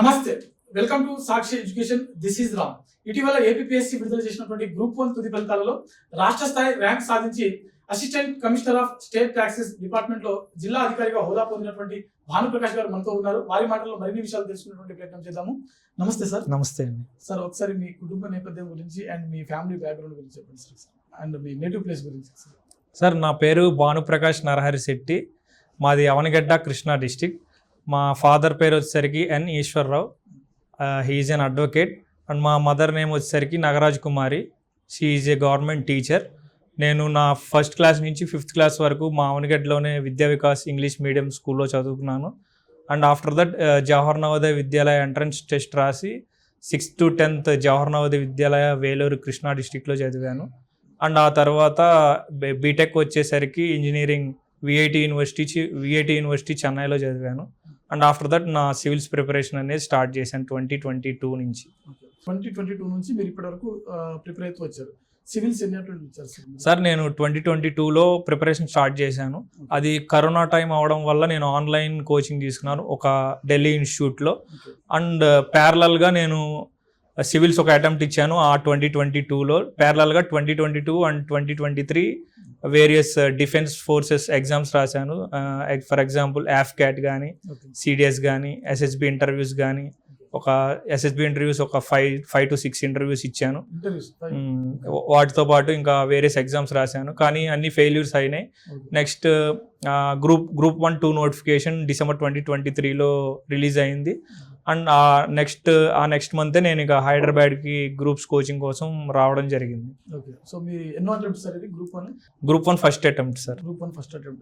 నమస్తే, welcome to Sakshi education. This is Ram. ఇటీవల APSC విడుదల చేసినటువంటి గ్రూప్ 1 తుది ఫలితాలలో రాష్ట్ర స్థాయి ర్యాంక్ సాధించి assistant commissioner of state taxes department లో జిల్లా అధికారిగా హోదా పొందినటువంటి భానుప్రకాష్ గారు మనతో ఉన్నారు. వారి మాటల్లో మరిన్ని విషయాలు తెలుసుకునేటువంటి ప్రయత్నం చేద్దాము. నమస్తే సార్. నమస్తే అండి. సార్, ఒకసారి మీ కుటుంబ నేపథ్యం గురించి అండ్ మీ ఫ్యామిలీ బ్యాక్గ్రౌండ్ గురించి చెప్పండి సార్, అండ్ మీ నేటివ్ ప్లేస్ గురించి సార్. సార్, నా పేరు భానుప్రకాష్ నరహరి శెట్టి. మాది అవనగడ్డ, కృష్ణా డిస్టిక్. మా ఫాదర్ పేరు వచ్చేసరికి N Eshwarrao. He is an advocate. And మా మదర్ నేమ్ వచ్చేసరికి Nagaraj Kumari. She is a government teacher. నేను నా ఫస్ట్ క్లాస్ నుంచి 5th క్లాస్ వరకు మా అవనగడ్డలోనే విద్యా వికాస్ ఇంగ్లీష్ మీడియం స్కూల్లో చదువుకున్నాను. And after that Jawahar Navodaya Vidyalaya entrance test రాసి 6th to 10th Jawahar Navodaya విద్యాలయ వేలూరు కృష్ణా డిస్టిక్లో చదివాను. అండ్ ఆ తర్వాత బీటెక్ వచ్చేసరికి ఇంజనీరింగ్ విఐటి యూనివర్సిటీ చెన్నైలో చదివాను. అండ్ ఆఫ్టర్ దట్ నా సివిల్స్ ప్రిపరేషన్ అనేది స్టార్ట్ చేశాను 2022 నుంచి. 2022 నుంచి మీరు ఇప్పటి వరకు ప్రిపేర్ అవుతూ వచ్చారు. సివిల్స్ ఎన్ని వచ్చారు సార్? నేను 2022లో ప్రిపరేషన్ స్టార్ట్ చేశాను. అది కరోనా టైం అవడం వల్ల నేను ఆన్లైన్ కోచింగ్ తీసుకున్నాను ఒక ఢిల్లీ ఇన్స్టిట్యూట్లో. అండ్ ప్యారలల్గా నేను సివిల్స్ ఒక అటెంప్ట్ ఇచ్చాను ఆ 2022లో. ప్యారలల్గా 2022 and 2023 various defence forces exams రాశాను. ఫర్ ఎగ్జాంపుల్ AFCAT కానీ, CDS కానీ, SSB ఇంటర్వ్యూస్ కానీ, ఒక SSB ఇంటర్వ్యూస్ ఒక 5 to 6 ఇంటర్వ్యూస్ ఇచ్చాను. వాటితో పాటు ఇంకా వేరియస్ ఎగ్జామ్స్ రాశాను, కానీ అన్ని ఫెయిల్యూర్స్ అయినాయి. నెక్స్ట్ గ్రూప్ 1, 2 నోటిఫికేషన్ December 2023లో రిలీజ్ అయింది. అండ్ ఆ నెక్స్ట్ మంతే నేను ఇక హైదరాబాద్కి గ్రూప్స్ కోచింగ్ కోసం రావడం జరిగింది. ఓకే. సో మీ ఎన్నో అటెంప్ట్ సార్ ఇది? Group 1 first attempt sir. Group 1 first attempt.